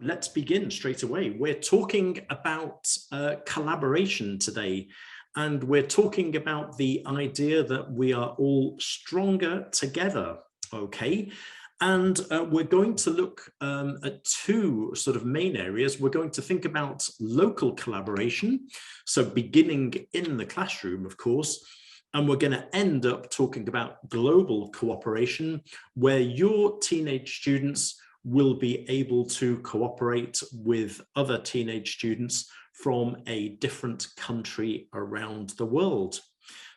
Let's begin straight away. We're talking about collaboration today, and we're talking about the idea that we are all stronger together, okay? And we're going to look at two sort of main areas. We're going to think about local collaboration, so beginning in the classroom, of course, and we're going to end up talking about global cooperation, where your teenage students will be able to cooperate with other teenage students from a different country around the world.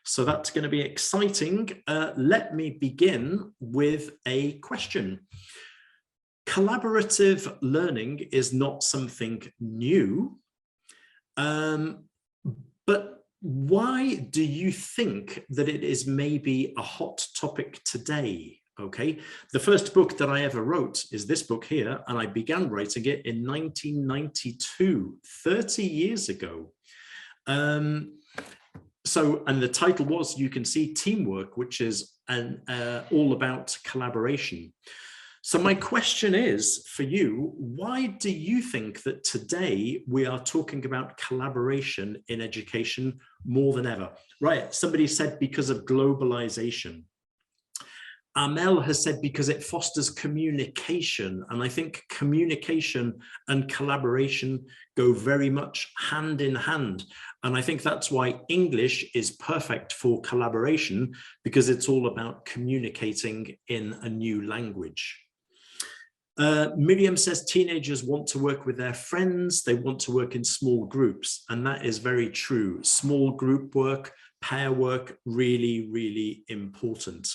So that's going to be exciting. Let me begin with a question. Collaborative learning is not something new, but why do you think that it is maybe a hot topic today? Okay, the first book that I ever wrote is this book here, and I began writing it in 1992, 30 years ago. And the title was, you can see, Teamwork, which is all about collaboration. So my question is for you, why do you think that today we are talking about collaboration in education more than ever? Right, somebody said because of globalization. Amel has said because it fosters communication, and I think communication and collaboration go very much hand in hand. And I think that's why English is perfect for collaboration, because it's all about communicating in a new language. Miriam says teenagers want to work with their friends, they want to work in small groups, and that is very true. Small group work, pair work, really, really important.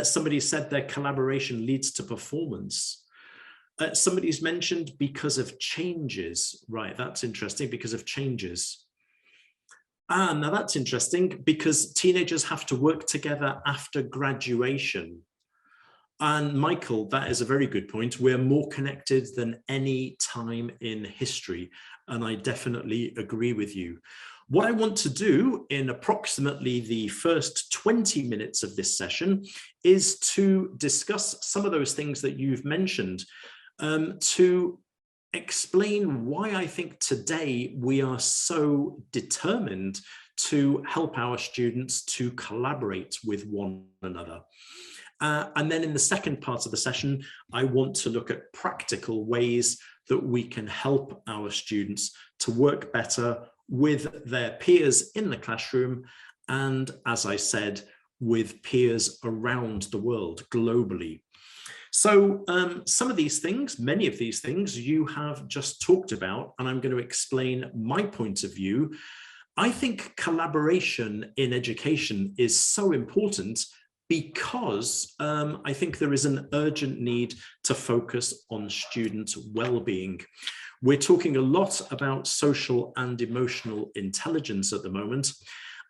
Somebody said their collaboration leads to performance. Somebody's mentioned because of changes. Right, that's interesting, because of changes. Now that's interesting, because teenagers have to work together after graduation. And Michael, that is a very good point. We're more connected than any time in history, and I definitely agree with you. What I want to do in approximately the first 20 minutes of this session is to discuss some of those things that you've mentioned, to explain why I think today we are so determined to help our students to collaborate with one another. And then in the second part of the session, I want to look at practical ways that we can help our students to work better with their peers in the classroom, and, as I said, with peers around the world globally. So some of these things, many of these things you have just talked about, and I'm going to explain my point of view. I think collaboration in education is so important because I think there is an urgent need to focus on student well-being. We're talking a lot about social and emotional intelligence at the moment.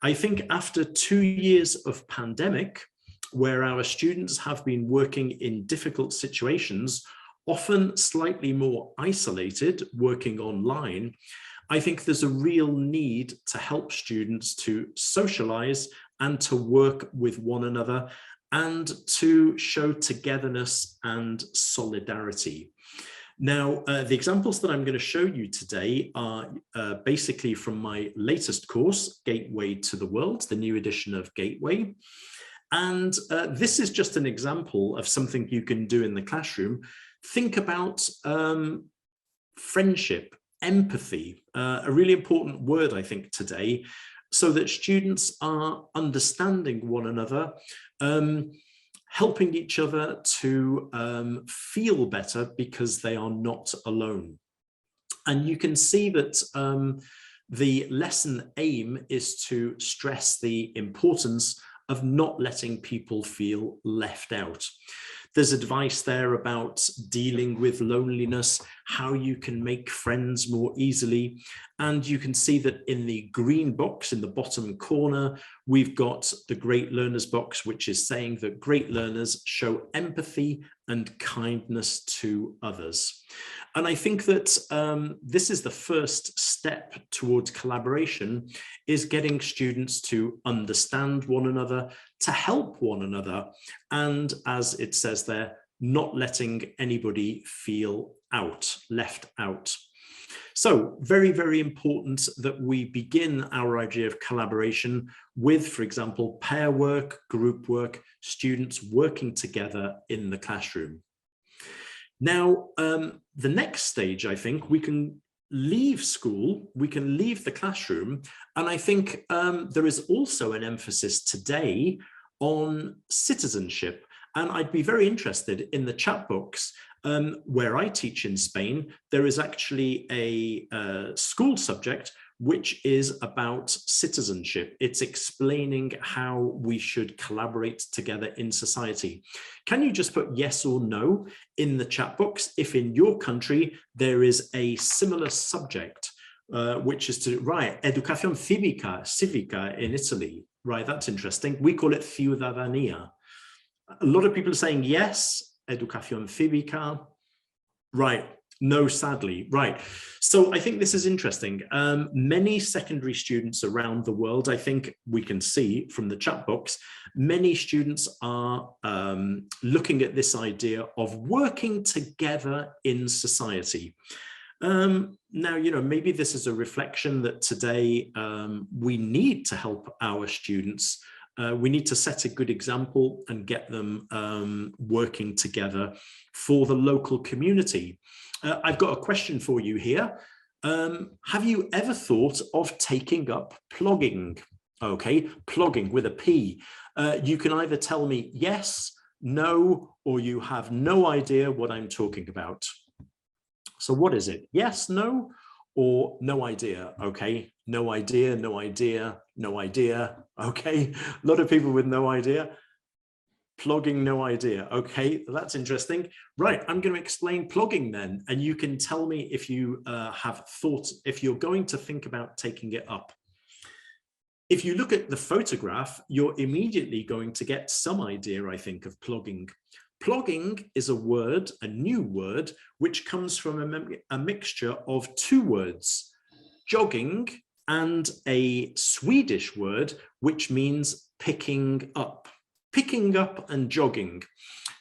I think after 2 years of pandemic, where our students have been working in difficult situations, often slightly more isolated, working online, I think there's a real need to help students to socialize and to work with one another and to show togetherness and solidarity. Now, the examples that I'm going to show you today are basically from my latest course, Gateway to the World, the new edition of Gateway. And this is just an example of something you can do in the classroom. Think about friendship, empathy, a really important word, I think, today, so that students are understanding one another, helping each other to feel better because they are not alone. And you can see that the lesson aim is to stress the importance of not letting people feel left out. There's advice there about dealing with loneliness, how you can make friends more easily. And you can see that in the green box in the bottom corner, we've got the Great Learners box, which is saying that great learners show empathy and kindness to others. And I think that this is the first step towards collaboration, is getting students to understand one another, to help one another, and, as it says there, not letting anybody feel left out. So very, very important that we begin our idea of collaboration with, for example, pair work, group work, students working together in the classroom. Now, the next stage, I think, we can leave school, we can leave the classroom, and I think there is also an emphasis today on citizenship. And I'd be very interested in the chat box. Where I teach in Spain, there is actually a school subject which is about citizenship. It's explaining how we should collaborate together in society. Can you just put yes or no in the chat box if in your country there is a similar subject, which is to, right, educación civica in Italy, right? That's interesting. We call it ciudadanía. A lot of people are saying yes, educación cívica. Right, no, sadly, right. So I think this is interesting. Many secondary students around the world, I think we can see from the chat box, many students are looking at this idea of working together in society. Now, you know, maybe this is a reflection that today we need to help our students. We need to set a good example and get them working together for the local community. I've got a question for you here. Have you ever thought of taking up plogging? Okay, plogging with a P. You can either tell me yes, no, or you have no idea what I'm talking about. So what is it? Yes, no, or no idea? Okay, no idea, no idea, no idea. Okay, a lot of people with no idea. Plogging, no idea. Okay, that's interesting. Right, I'm going to explain plogging then, and you can tell me if you have thoughts, if you're going to think about taking it up. If you look at the photograph, you're immediately going to get some idea, I think, of plogging. Plogging is a word, a new word, which comes from a mixture of two words, jogging and a Swedish word, which means picking up and jogging.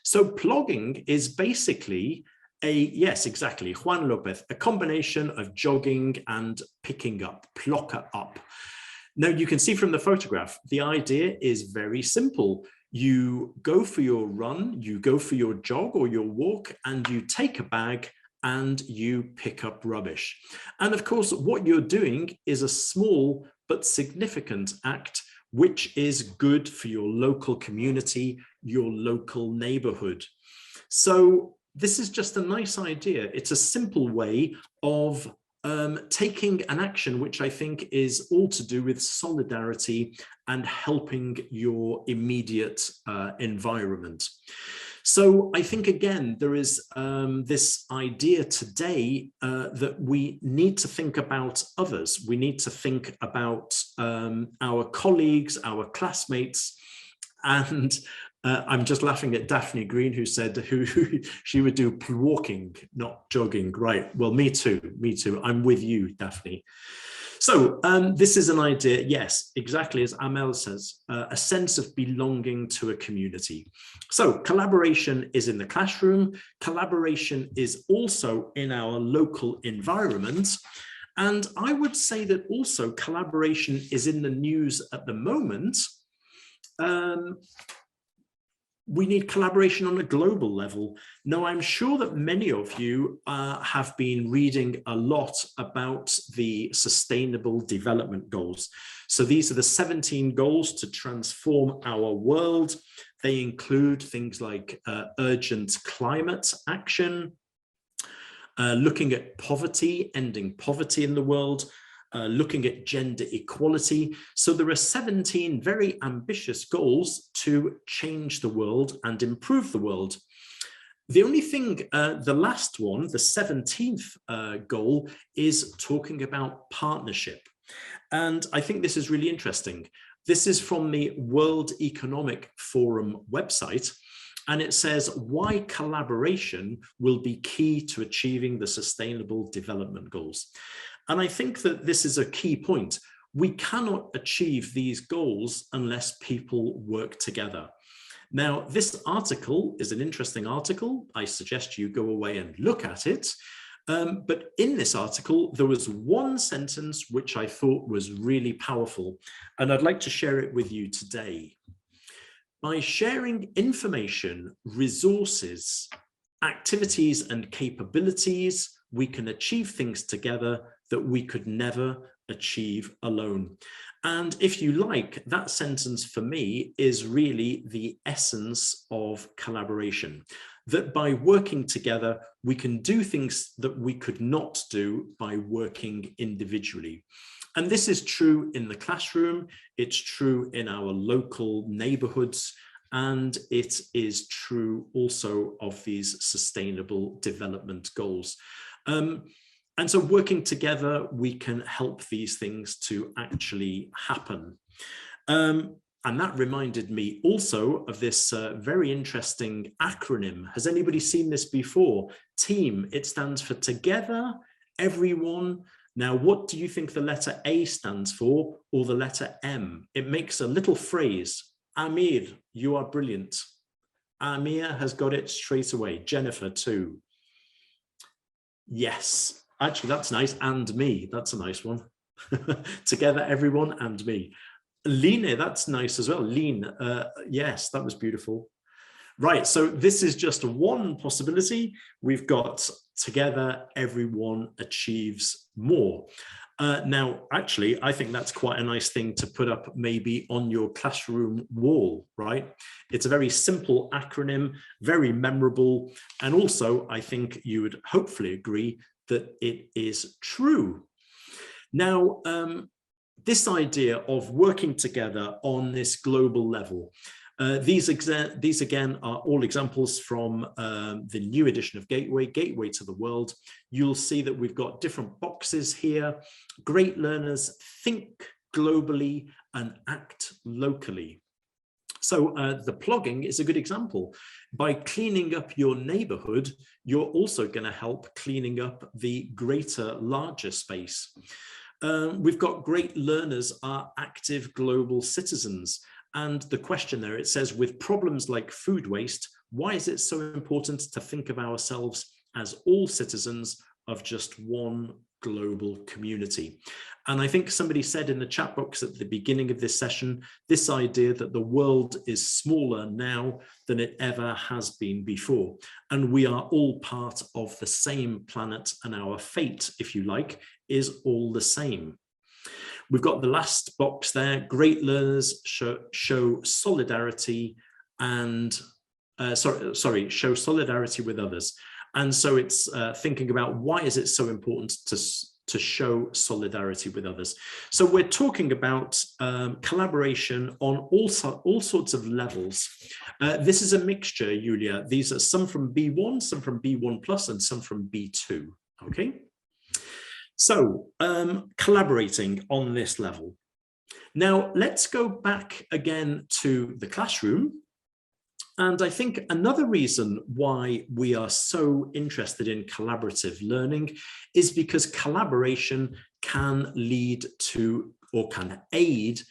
So plogging is basically yes, exactly, Juan Lopez, a combination of jogging and picking up, plocka up. Now you can see from the photograph, the idea is very simple. You go for your run, you go for your jog or your walk, and you take a bag and you pick up rubbish. And of course, what you're doing is a small but significant act, which is good for your local community, your local neighborhood. So this is just a nice idea. It's a simple way of taking an action which I think is all to do with solidarity and helping your immediate environment. So I think, again, there is this idea today that we need to think about others. We need to think about our colleagues, our classmates, and I'm just laughing at Daphne Green, who said she would do walking, not jogging. Right. Well, me too. Me too. I'm with you, Daphne. So this is an idea, yes, exactly as Amel says, a sense of belonging to a community. So collaboration is in the classroom. Collaboration is also in our local environment. And I would say that also collaboration is in the news at the moment. We need collaboration on a global level. Now, I'm sure that many of you have been reading a lot about the Sustainable Development Goals. So these are the 17 goals to transform our world. They include things like urgent climate action, looking at poverty, ending poverty in the world, looking at gender equality. So there are 17 very ambitious goals to change the world and improve the world. The only thing, the last one, the 17th goal, is talking about partnership. And I think this is really interesting. This is from the World Economic Forum website. And it says why collaboration will be key to achieving the Sustainable Development Goals. And I think that this is a key point. We cannot achieve these goals unless people work together. Now, this article is an interesting article. I suggest you go away and look at it. But in this article, there was one sentence which I thought was really powerful, and I'd like to share it with you today. By sharing information, resources, activities, and capabilities, we can achieve things together that we could never achieve alone. And if you like, that sentence for me is really the essence of collaboration, that by working together, we can do things that we could not do by working individually. And this is true in the classroom, it's true in our local neighborhoods, and it is true also of these sustainable development goals. And so working together, we can help these things to actually happen. And that reminded me also of this very interesting acronym. Has anybody seen this before? TEAM, it stands for together, everyone. Now, what do you think the letter A stands for, or the letter M? It makes a little phrase. Amir, you are brilliant. Amir has got it straight away. Jennifer too. Yes, actually that's nice. And me, that's a nice one. Together, everyone, and me. Line, that's nice as well. Lean, yes, that was beautiful. Right, so this is just one possibility. We've got together, everyone achieves more. Now, actually, I think that's quite a nice thing to put up maybe on your classroom wall, right? It's a very simple acronym, very memorable. And also, I think you would hopefully agree that it is true. Now, this idea of working together on this global level, these again are all examples from the new edition of Gateway to the World. You'll see that we've got different boxes here. Great learners think globally and act locally. So the plugging is a good example. By cleaning up your neighborhood, you're also going to help cleaning up the greater, larger space. We've got great learners are active global citizens. And the question there, it says, with problems like food waste, why is it so important to think of ourselves as all citizens of just one global community? And I think somebody said in the chat box at the beginning of this session, this idea that the world is smaller now than it ever has been before. And we are all part of the same planet, and our fate, if you like, is all the same. We've got the last box there. Great learners show solidarity and show solidarity with others. And so it's thinking about why is it so important to show solidarity with others. So we're talking about collaboration on all sorts of levels. This is a mixture, Julia. These are some from B1, some from B1 plus, and some from B2. Okay. So collaborating on this level. Now let's go back again to the classroom. And I think another reason why we are so interested in collaborative learning is because collaboration can lead to or can aid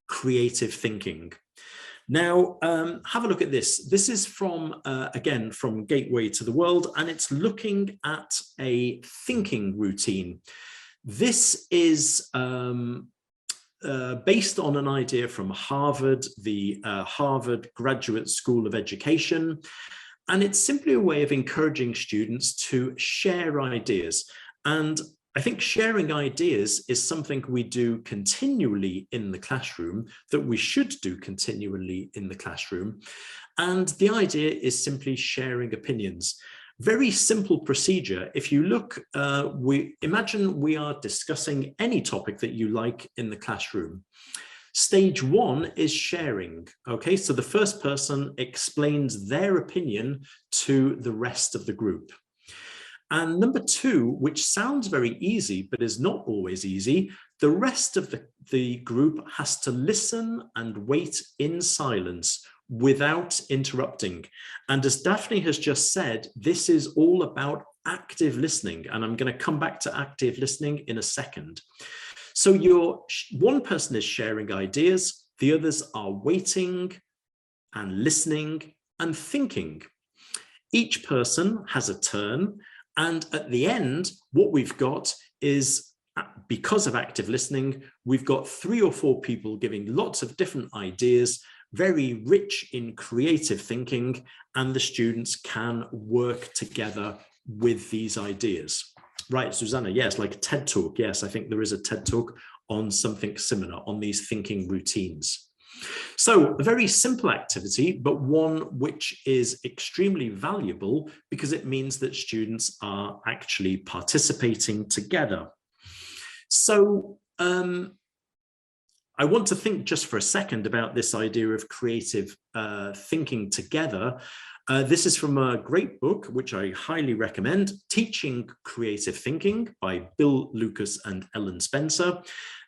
creative thinking. Now, have a look at this. This is from, again, from Gateway to the World, and it's looking at a thinking routine. This is based on an idea from Harvard, the Harvard Graduate School of Education. And it's simply a way of encouraging students to share ideas. And I think sharing ideas is something we do continually in the classroom, that we should do continually in the classroom. And the idea is simply sharing opinions. Very simple procedure. If you look, imagine we are discussing any topic that you like in the classroom. Stage one is sharing. Okay, so the first person explains their opinion to the rest of the group. And number two, which sounds very easy, but is not always easy, the rest of the group has to listen and wait in silence without interrupting. And as Daphne has just said, this is all about active listening. And I'm going to come back to active listening in a second. So one person is sharing ideas, the others are waiting and listening and thinking. Each person has a turn, and at the end, what we've got is, because of active listening, we've got 3 or 4 people giving lots of different ideas, very rich in creative thinking, and the students can work together with these ideas. Right, Susanna, yes, like a TED Talk. Yes, I think there is a TED Talk on something similar, on these thinking routines. So a very simple activity, but one which is extremely valuable because it means that students are actually participating together. So I want to think just for a second about this idea of creative thinking together. This is from a great book, which I highly recommend, Teaching Creative Thinking by Bill Lucas and Ellen Spencer.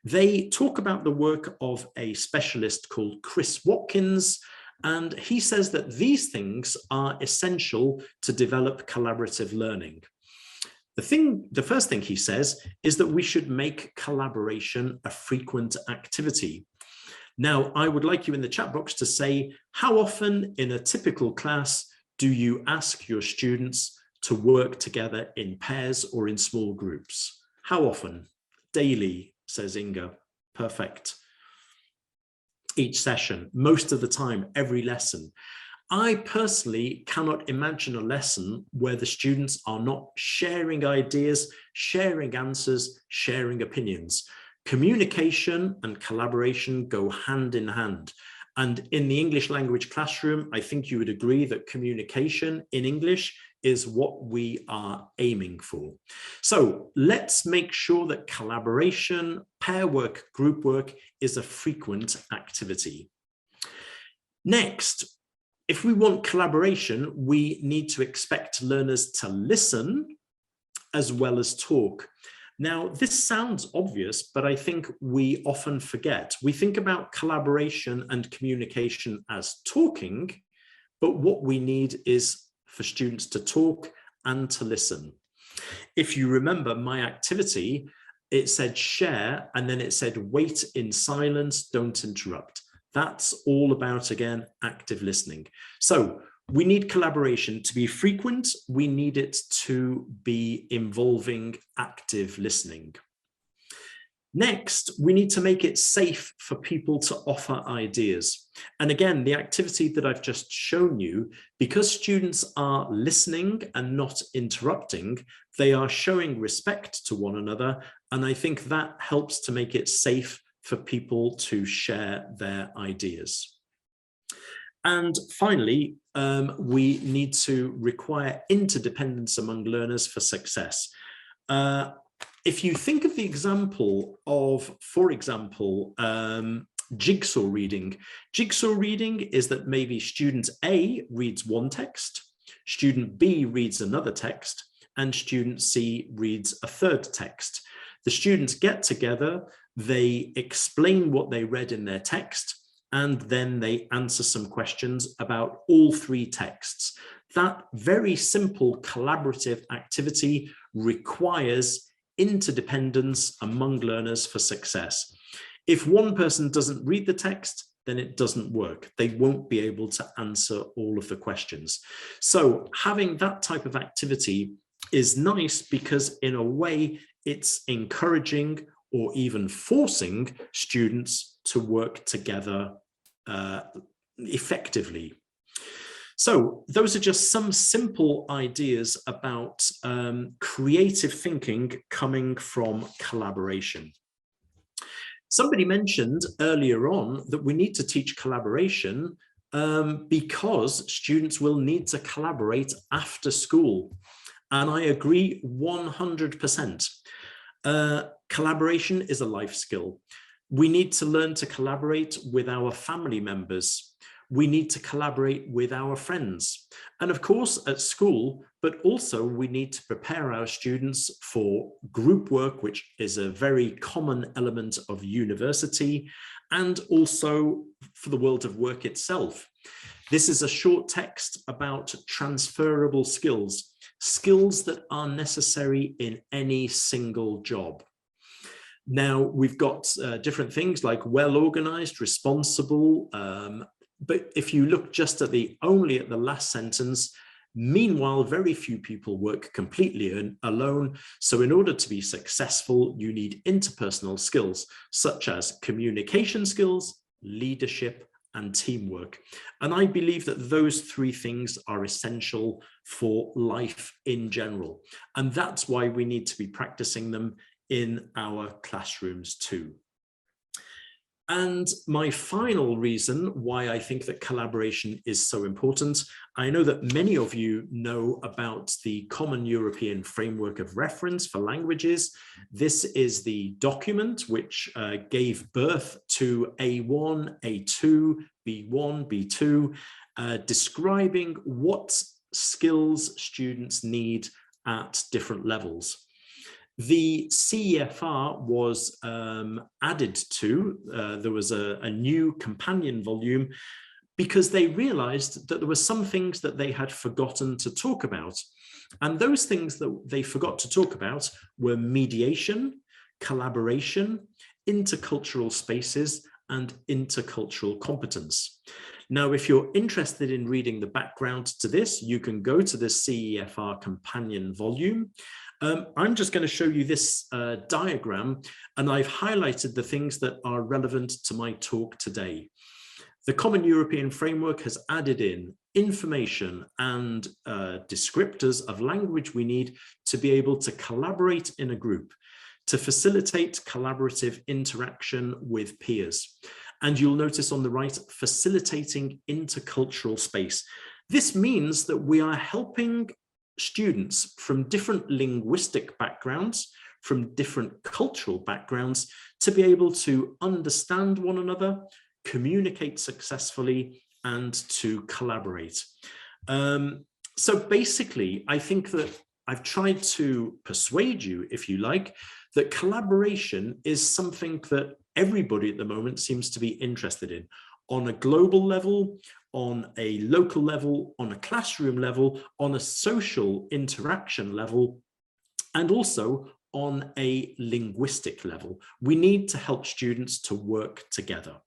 They talk about the work of a specialist called Chris Watkins, and he says that these things are essential to develop collaborative learning. The first thing he says is that we should make collaboration a frequent activity. Now, I would like you in the chat box to say, how often in a typical class do you ask your students to work together in pairs or in small groups? How often? Daily, says Inga. Perfect. Each session, most of the time, every lesson. I personally cannot imagine a lesson where the students are not sharing ideas, sharing answers, sharing opinions. Communication and collaboration go hand in hand. And in the English language classroom, I think you would agree that communication in English is what we are aiming for. So let's make sure that collaboration, pair work, group work is a frequent activity. Next, if we want collaboration, we need to expect learners to listen as well as talk. Now, this sounds obvious, but I think we often forget. We think about collaboration and communication as talking, but what we need is for students to talk and to listen. If you remember my activity, it said share, and then it said wait in silence, don't interrupt. That's all about, again, active listening. So we need collaboration to be frequent. We need it to be involving active listening. Next, we need to make it safe for people to offer ideas. And again, the activity that I've just shown you, because students are listening and not interrupting, they are showing respect to one another. And I think that helps to make it safe for people to share their ideas. And finally, we need to require interdependence among learners for success. If you think of the example of, for example, jigsaw reading. Jigsaw reading is that maybe student A reads one text, student B reads another text, and student C reads a third text. The students get together, they explain what they read in their text, and then they answer some questions about all 3 texts. That very simple collaborative activity requires interdependence among learners for success. If one person doesn't read the text, then it doesn't work. They won't be able to answer all of the questions. So having that type of activity is nice because in a way it's encouraging or even forcing students to work together effectively. So those are just some simple ideas about creative thinking coming from collaboration. Somebody mentioned earlier on that we need to teach collaboration because students will need to collaborate after school. And I agree 100%. Collaboration is a life skill. We need to learn to collaborate with our family members. We need to collaborate with our friends. And of course, at school, but also we need to prepare our students for group work, which is a very common element of university, and also for the world of work itself. This is a short text about transferable skills, skills that are necessary in any single job. Now, we've got different things like well-organized, responsible, But if you look just at only at the last sentence, meanwhile, very few people work completely alone. So in order to be successful, you need interpersonal skills, such as communication skills, leadership, and teamwork. And I believe that those three things are essential for life in general. And that's why we need to be practicing them in our classrooms too. And my final reason why I think that collaboration is so important, I know that many of you know about the Common European Framework of Reference for Languages. This is the document which gave birth to A1, A2, B1, B2, describing what skills students need at different levels. The CEFR was added to, there was a new companion volume because they realized that there were some things that they had forgotten to talk about. And those things that they forgot to talk about were mediation, collaboration, intercultural spaces, and intercultural competence. Now, if you're interested in reading the background to this, you can go to the CEFR companion volume. I'm just going to show you this diagram, and I've highlighted the things that are relevant to my talk today. The Common European Framework has added in information and descriptors of language we need to be able to collaborate in a group, to facilitate collaborative interaction with peers. And you'll notice on the right, facilitating intercultural space. This means that we are helping students from different linguistic backgrounds, from different cultural backgrounds, to be able to understand one another, communicate successfully, and to collaborate. So basically, I think that I've tried to persuade you, if you like, that collaboration is something that everybody at the moment seems to be interested in, on a global level, on a local level, on a classroom level, on a social interaction level, and also on a linguistic level. We need to help students to work together.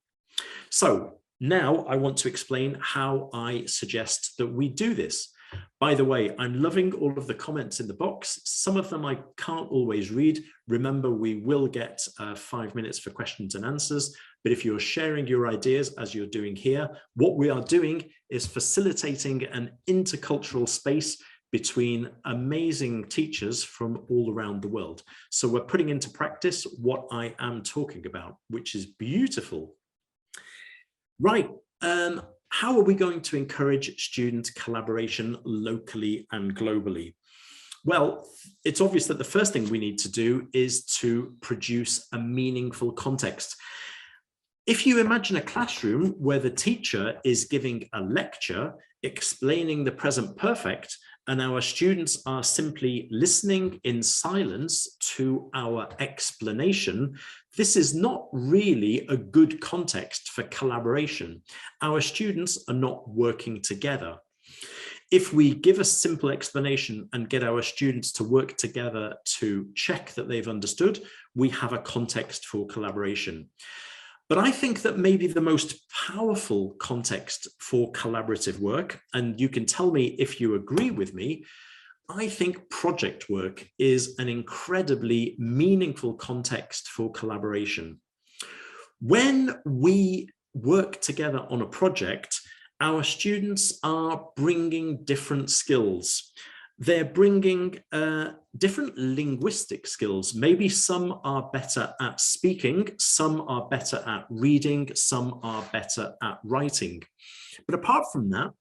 So now I want to explain how I suggest that we do this. By the way, I'm loving all of the comments in the box. Some of them I can't always read. Remember, we will get 5 minutes for questions and answers. But if you're sharing your ideas as you're doing here, what we are doing is facilitating an intercultural space between amazing teachers from all around the world. So we're putting into practice what I am talking about, which is beautiful. Right. How are we going to encourage student collaboration locally and globally? Well, it's obvious that the first thing we need to do is to produce a meaningful context. If you imagine a classroom where the teacher is giving a lecture explaining the present perfect, and our students are simply listening in silence to our explanation, this is not really a good context for collaboration. Our students are not working together. If we give a simple explanation and get our students to work together to check that they've understood, we have a context for collaboration. But I think that maybe the most powerful context for collaborative work, and you can tell me if you agree with me, I think project work is an incredibly meaningful context for collaboration. When we work together on a project, our students are bringing different skills. They're bringing different linguistic skills. Maybe some are better at speaking, some are better at reading, some are better at writing. But apart from that,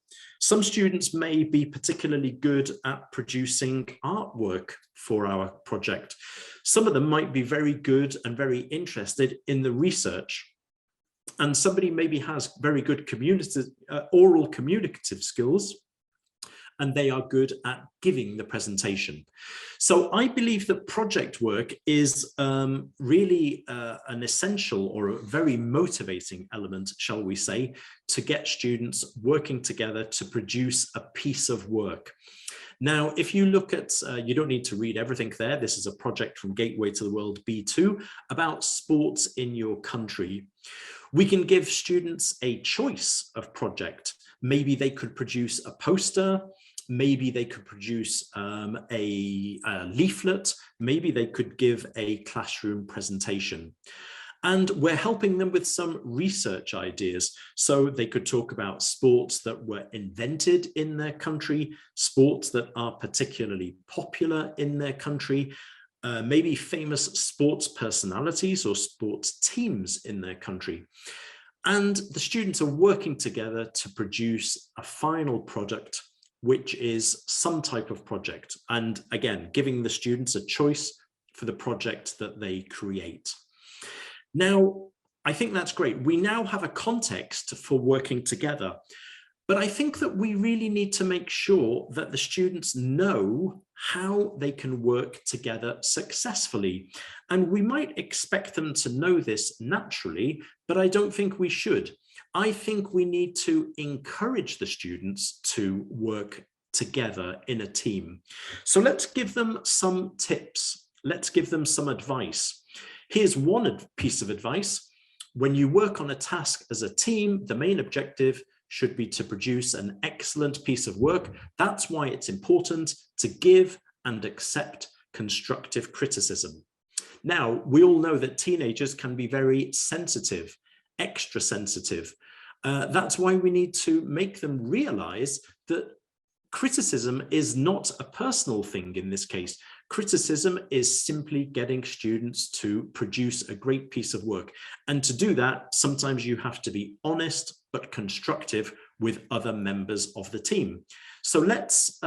some students may be particularly good at producing artwork for our project. Some of them might be very good and very interested in the research. And somebody maybe has very good oral communicative skills, and they are good at giving the presentation. So I believe that project work is really an essential or a very motivating element, shall we say, to get students working together to produce a piece of work. Now, if you look at, you don't need to read everything there. This is a project from Gateway to the World B2 about sports in your country. We can give students a choice of project. Maybe they could produce a poster. Maybe they could produce a leaflet. Maybe they could give a classroom presentation. And we're helping them with some research ideas. So they could talk about sports that were invented in their country, sports that are particularly popular in their country, maybe famous sports personalities or sports teams in their country. And the students are working together to produce a final product, which is some type of project. And again, giving the students a choice for the project that they create. Now, I think that's great. We now have a context for working together, but I think that we really need to make sure that the students know how they can work together successfully. And we might expect them to know this naturally, but I don't think we should. I think we need to encourage the students to work together in a team. So let's give them some tips. Let's give them some advice. Here's one piece of advice. When you work on a task as a team, the main objective should be to produce an excellent piece of work. That's why it's important to give and accept constructive criticism. Now, we all know that teenagers can be very sensitive, extra sensitive. That's why we need to make them realize that criticism is not a personal thing in this case. Criticism is simply getting students to produce a great piece of work. And to do that, sometimes you have to be honest but constructive with other members of the team. So let's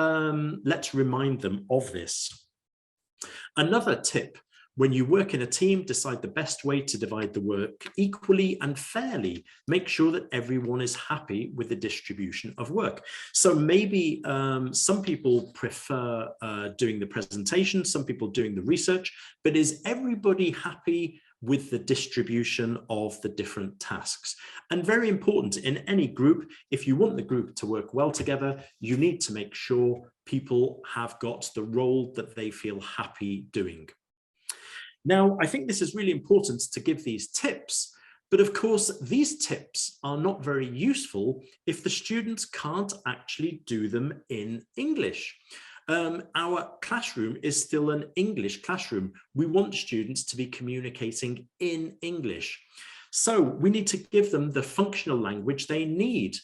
remind them of this. Another tip: when you work in a team, decide the best way to divide the work equally and fairly. Make sure that everyone is happy with the distribution of work. So maybe some people prefer doing the presentation, some people doing the research, but is everybody happy with the distribution of the different tasks? And very important in any group, if you want the group to work well together, you need to make sure people have got the role that they feel happy doing. Now, I think this is really important to give these tips, but of course, these tips are not very useful if the students can't actually do them in English. Our classroom is still an English classroom. We want students to be communicating in English. So we need to give them the functional language they need.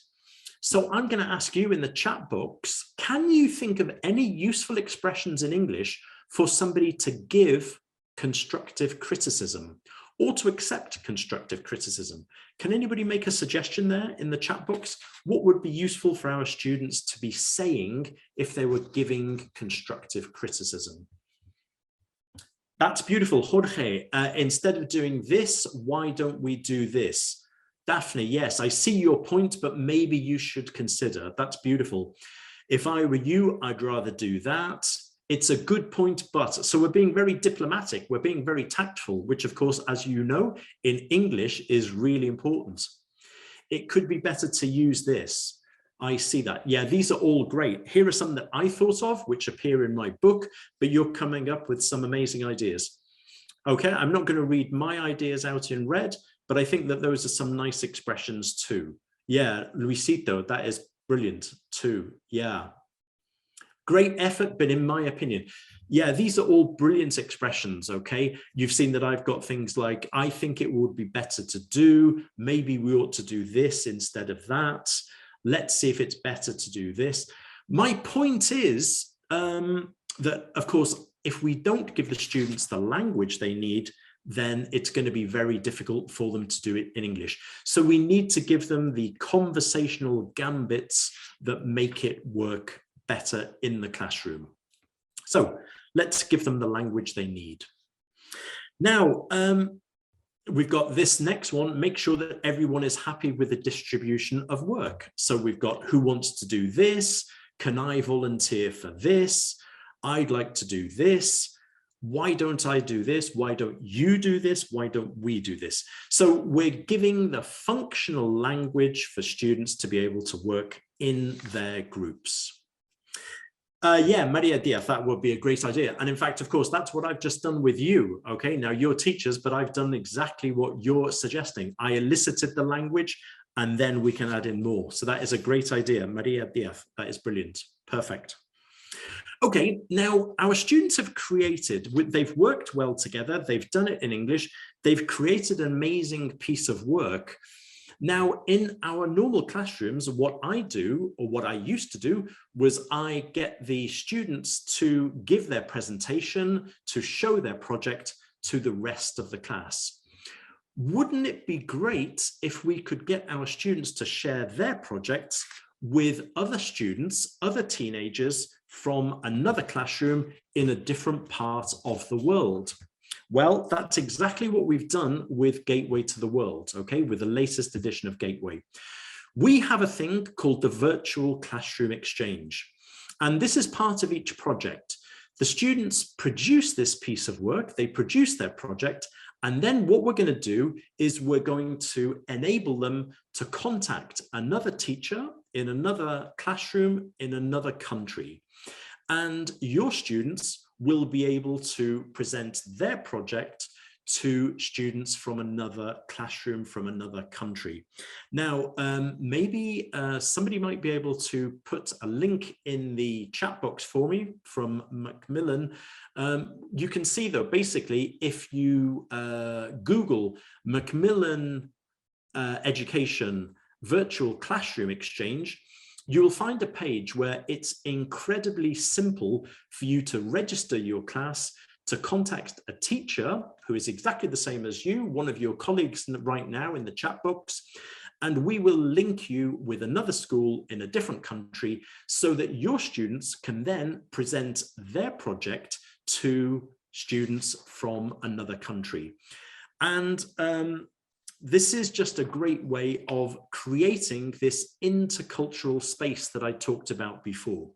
So I'm going to ask you in the chat box, can you think of any useful expressions in English for somebody to give constructive criticism or to accept constructive criticism? Can anybody make a suggestion there in the chat box? What would be useful for our students to be saying if they were giving constructive criticism? That's beautiful, Jorge. Instead of doing this, why don't we do this? Daphne, yes, I see your point, but maybe you should consider. That's beautiful. If I were you, I'd rather do that. It's a good point, but so we're being very diplomatic, we're being very tactful, which of course, as you know, in English is really important. It could be better to use this. I see that. Yeah, these are all great. Here are some that I thought of, which appear in my book, but you're coming up with some amazing ideas. Okay, I'm not going to read my ideas out in red, but I think that those are some nice expressions too. Yeah, Luisito, that is brilliant too. Yeah. Great effort, but in my opinion, yeah, these are all brilliant expressions, okay? You've seen that I've got things like, I think it would be better to do, maybe we ought to do this instead of that. Let's see if it's better to do this. My point is that, of course, if we don't give the students the language they need, then it's going to be very difficult for them to do it in English. So we need to give them the conversational gambits that make it work better in the classroom. So let's give them the language they need. Now, we've got this next one, make sure that everyone is happy with the distribution of work. So we've got who wants to do this? Can I volunteer for this? I'd like to do this. Why don't I do this? Why don't you do this? Why don't we do this? So we're giving the functional language for students to be able to work in their groups. Yeah, Maria Diaz, that would be a great idea. And in fact, of course, that's what I've just done with you. Okay, now you're teachers, but I've done exactly what you're suggesting. I elicited the language and then we can add in more. So that is a great idea, Maria Diaz. That is brilliant. Perfect. Okay, now our students have created, they've worked well together. They've done it in English. They've created an amazing piece of work. Now, in our normal classrooms, what I do, or what I used to do, was I get the students to give their presentation, to show their project to the rest of the class. Wouldn't it be great if we could get our students to share their projects with other students, other teenagers from another classroom in a different part of the world? Well, that's exactly what we've done with Gateway to the World, okay, with the latest edition of Gateway. We have a thing called the Virtual Classroom Exchange, and this is part of each project. The students produce this piece of work, they produce their project, and then what we're going to do is we're going to enable them to contact another teacher in another classroom in another country. And your students will be able to present their project to students from another classroom from another country. Now, maybe somebody might be able to put a link in the chat box for me from Macmillan. You can see though, basically, if you Google Macmillan Education Virtual Classroom Exchange, you will find a page where it's incredibly simple for you to register your class, to contact a teacher who is exactly the same as you, one of your colleagues right now in the chat box, and we will link you with another school in a different country so that your students can then present their project to students from another country. And this is just a great way of creating this intercultural space that I talked about before.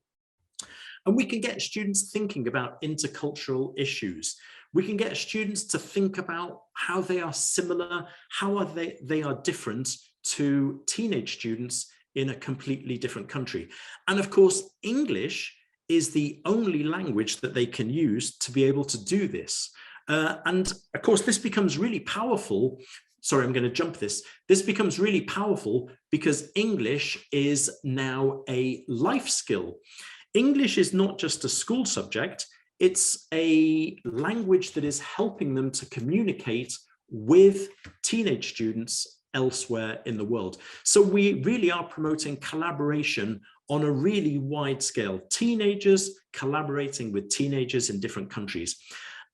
And we can get students thinking about intercultural issues. We can get students to think about how they are similar, how they are different to teenage students in a completely different country. And of course, English is the only language that they can use to be able to do this. And of course, this becomes really powerful. Sorry, I'm going to jump this. This becomes really powerful because English is now a life skill. English is not just a school subject, it's a language that is helping them to communicate with teenage students elsewhere in the world. So we really are promoting collaboration on a really wide scale. Teenagers collaborating with teenagers in different countries.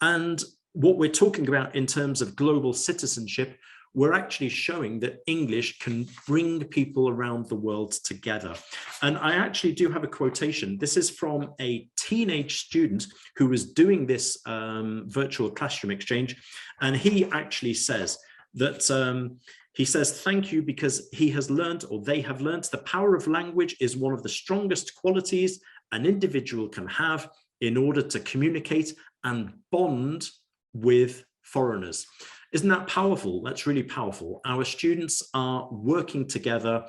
And what we're talking about in terms of global citizenship, we're actually showing that English can bring people around the world together. And I actually do have a quotation. This is from a teenage student who was doing this virtual classroom exchange. And he actually says that, he says, thank you, because he has learned, or they have learned, the power of language is one of the strongest qualities an individual can have in order to communicate and bond with foreigners. Isn't that powerful? That's really powerful. Our students are working together.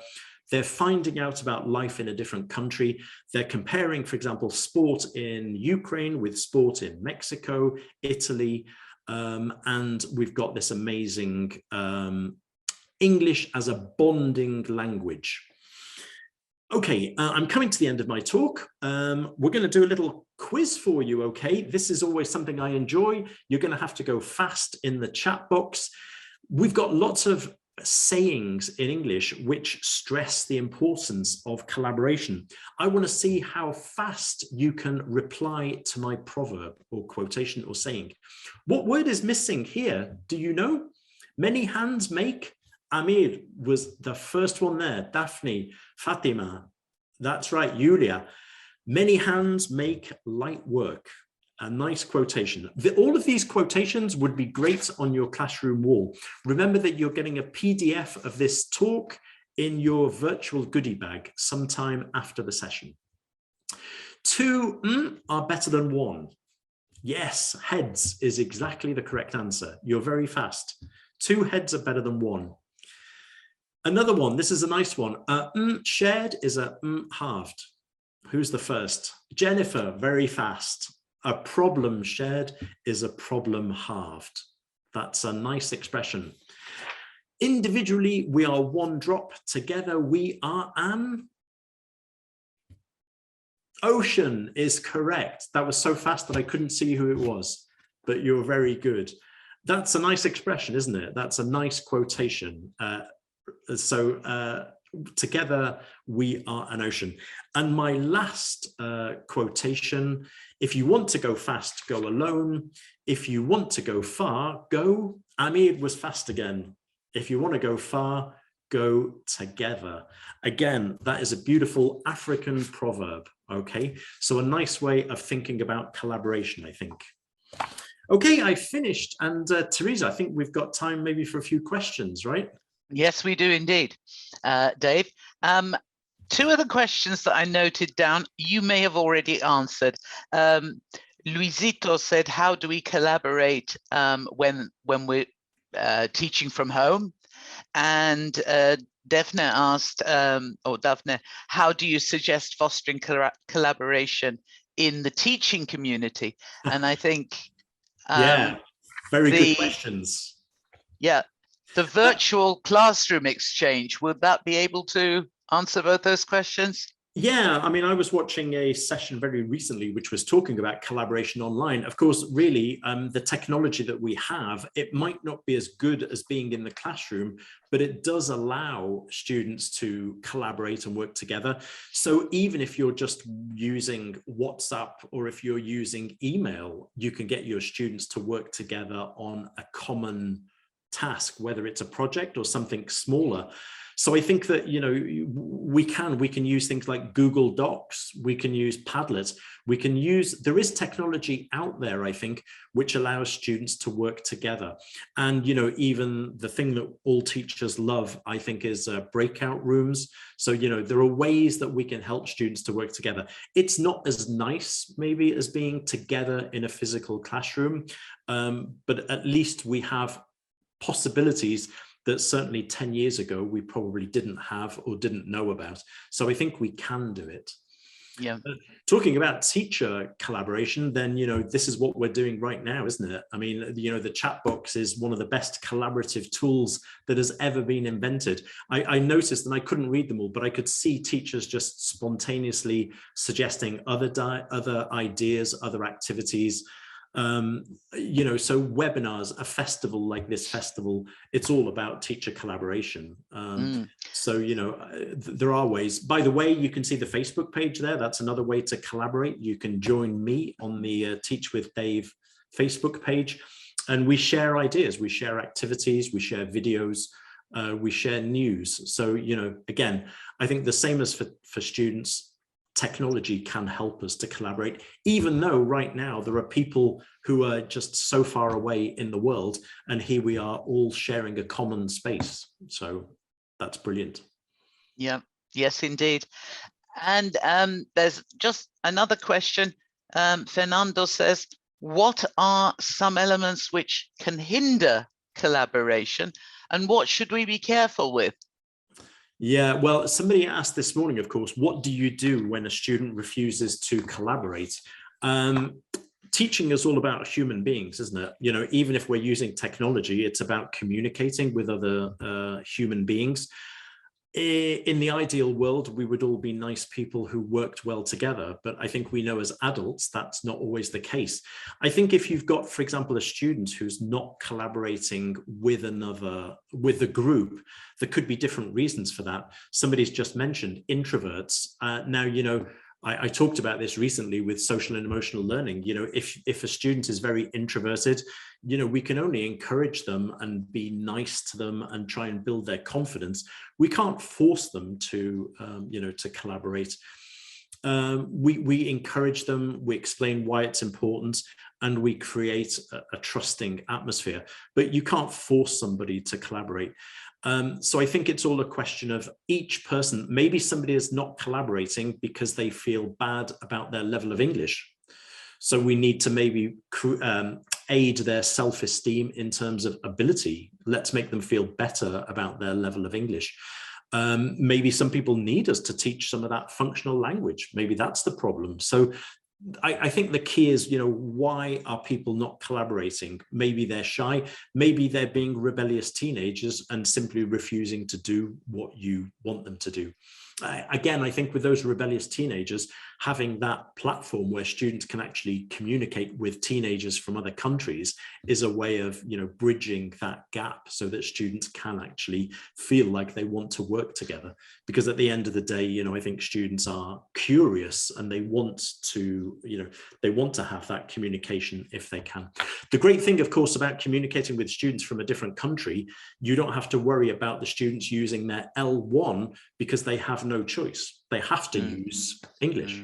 They're finding out about life in a different country. They're comparing, for example, sport in Ukraine with sport in Mexico, Italy, and we've got this amazing English as a bonding language. Okay, I'm coming to the end of my talk. We're going to do a little quiz for you, okay? This is always something I enjoy. You're going to have to go fast in the chat box. We've got lots of sayings in English which stress the importance of collaboration. I want to see how fast you can reply to my proverb or quotation or saying. What word is missing here? Do you know? Many hands make. Amir was the first one there. Daphne, Fatima, that's right, Julia. Many hands make light work. A nice quotation. All of these quotations would be great on your classroom wall. Remember that you're getting a PDF of this talk in your virtual goodie bag sometime after the session. 2 are better than 1. Yes, heads is exactly the correct answer. You're very fast. 2 heads are better than 1. Another one, this is a nice one. Shared is a halved. Who's the first? Jennifer, very fast. A problem shared is a problem halved. That's a nice expression. Individually, we are one drop. Together, we are an ocean is correct. That was so fast that I couldn't see who it was, but you're very good. That's a nice expression, isn't it? That's a nice quotation. Together we are an ocean. And my last quotation, if you want to go fast, go alone. If you want to go far, go. Amid was fast again. If you want to go far, go together. Again, that is a beautiful African proverb. Okay, so a nice way of thinking about collaboration, I think. Okay, I finished. And Teresa, I think we've got time maybe for a few questions, right? Yes, we do indeed, Dave. Two of the questions that I noted down, you may have already answered. Luisito said, how do we collaborate when we're teaching from home? And Daphne asked, Daphne, how do you suggest fostering collaboration in the teaching community? And I think yeah, very good questions. Yeah, the virtual classroom exchange, would that be able to answer both those questions? Yeah, I mean, I was watching a session very recently which was talking about collaboration online. Of course, really, the technology that we have, it might not be as good as being in the classroom, but it does allow students to collaborate and work together. So even if you're just using WhatsApp or if you're using email, you can get your students to work together on a common task, whether it's a project or something smaller. So I think that, you know, we can use things like Google Docs, we can use Padlet, there is technology out there, I think, which allows students to work together. And, you know, even the thing that all teachers love, I think, is breakout rooms. So, you know, there are ways that we can help students to work together. It's not as nice, maybe, as being together in a physical classroom, but at least we have possibilities that certainly 10 years ago we probably didn't have or didn't know about. So I think we can do it. Yeah. Talking about teacher collaboration, then, you know, this is what we're doing right now, isn't it? I mean, you know, the chat box is one of the best collaborative tools that has ever been invented. I noticed, and I couldn't read them all, but I could see teachers just spontaneously suggesting other ideas, other activities. You know, so webinars, a festival like this festival, it's all about teacher collaboration. So, you know, there are ways. By the way, you can see the Facebook page there. That's another way to collaborate. You can join me on the Teach with Dave Facebook page, and we share ideas, we share activities, we share videos, we share news. So, you know, again, I think the same as for students, technology can help us to collaborate, even though right now there are people who are just so far away in the world, and here we are all sharing a common space. So that's brilliant. Yeah, yes, indeed. And there's just another question. Fernando says, what are some elements which can hinder collaboration, and what should we be careful with? Yeah, well, somebody asked this morning, of course, what do you do when a student refuses to collaborate? Teaching is all about human beings, isn't it? You know, even if we're using technology, it's about communicating with other human beings. In the ideal world, we would all be nice people who worked well together, but I think we know as adults that's not always the case. I think if you've got, for example, a student who's not collaborating with the group, there could be different reasons for that. Somebody's just mentioned introverts. Now, you know, I talked about this recently with social and emotional learning. You know, if a student is very introverted, you know, we can only encourage them and be nice to them and try and build their confidence. We can't force them to, you know, to collaborate. We encourage them, we explain why it's important, and we create a trusting atmosphere. But you can't force somebody to collaborate. So I think it's all a question of each person. Maybe somebody is not collaborating because they feel bad about their level of English. So we need to maybe aid their self-esteem in terms of ability. Let's make them feel better about their level of English. Maybe some people need us to teach some of that functional language. Maybe that's the problem. So I think the key is, why are people not collaborating? Maybe they're shy, maybe they're being rebellious teenagers and simply refusing to do what you want them to do. Again, I think with those rebellious teenagers, having that platform where students can actually communicate with teenagers from other countries is a way of, bridging that gap so that students can actually feel like they want to work together. Because at the end of the day, I think students are curious and they want to, have that communication if they can. The great thing, of course, about communicating with students from a different country, you don't have to worry about the students using their L1 because they have no choice. They have to use English.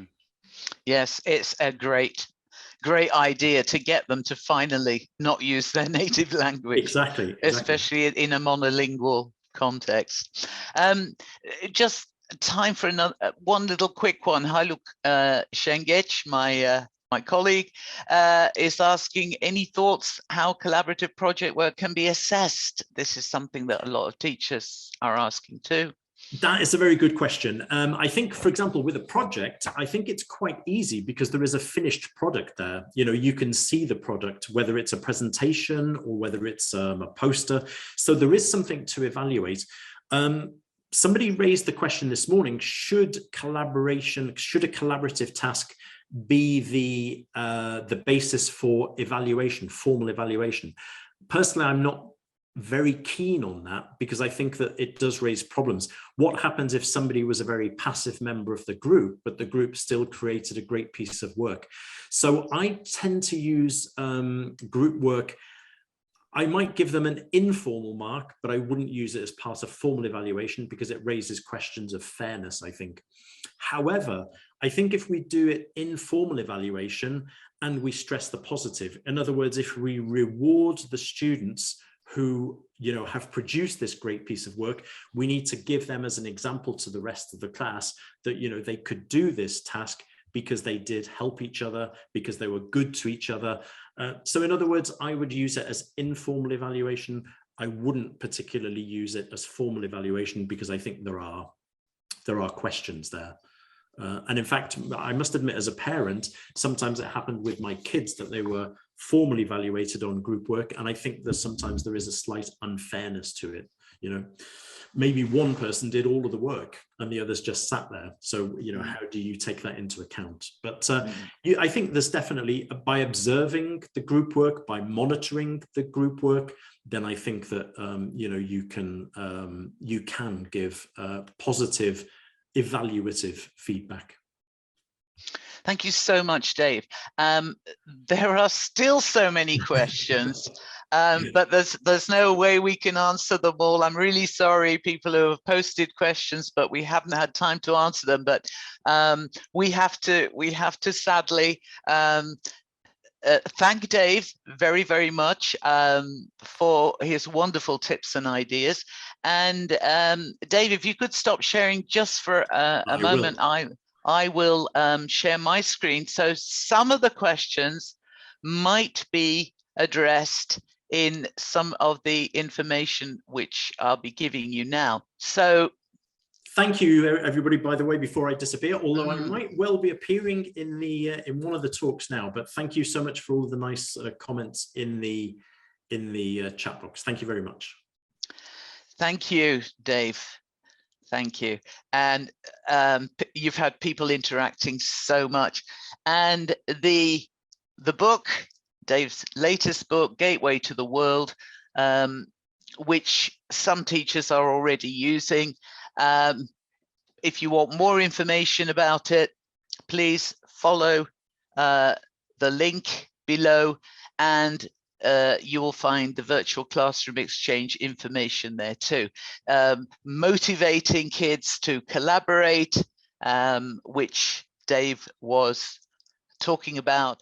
Yes, it's a great idea to get them to finally not use their native language. Exactly. Especially in a monolingual context. Just time for one little quick one. Haluk Şengeç, my colleague, is asking, any thoughts how collaborative project work can be assessed? This is something that a lot of teachers are asking too. That is a very good question. I think, for example, with a project, I think it's quite easy because there is a finished product there. You can see the product, whether it's a presentation or whether it's a poster. So there is something to evaluate. Somebody raised the question this morning, should a collaborative task be the basis for evaluation, formal evaluation? Personally, I'm not very keen on that because I think that it does raise problems. What happens if somebody was a very passive member of the group, but the group still created a great piece of work? So I tend to use group work. I might give them an informal mark, but I wouldn't use it as part of formal evaluation because it raises questions of fairness, I think. However, I think if we do it in formal evaluation and we stress the positive, in other words, if we reward the students who have produced this great piece of work, we need to give them as an example to the rest of the class that they could do this task because they did help each other, because they were good to each other. So in other words, I would use it as informal evaluation. I wouldn't particularly use it as formal evaluation because I think there are questions there. And in fact, I must admit, as a parent, sometimes it happened with my kids that they were formally evaluated on group work. And I think that sometimes there is a slight unfairness to it. Maybe one person did all of the work and the others just sat there. So, how do you take that into account? But I think there's definitely, by observing the group work, by monitoring the group work, then I think that, you can give positive evaluative feedback. Thank you so much, Dave. There are still so many questions, but there's no way we can answer them all. I'm really sorry, people who have posted questions, but we haven't had time to answer them. But we have to sadly thank Dave very, very much for his wonderful tips and ideas. And Dave, if you could stop sharing just for a moment, I will share my screen. So some of the questions might be addressed in some of the information which I'll be giving you now. So thank you, everybody, by the way, before I disappear, although I might well be appearing in one of the talks now, but thank you so much for all the nice comments in the chat box. Thank you very much. Thank you, Dave. Thank you. And you've had people interacting so much. And the book, Dave's latest book, Gateway to the World, which some teachers are already using. If you want more information about it, please follow the link below, and you will find the virtual classroom exchange information there too. Motivating kids to collaborate, which Dave was talking about.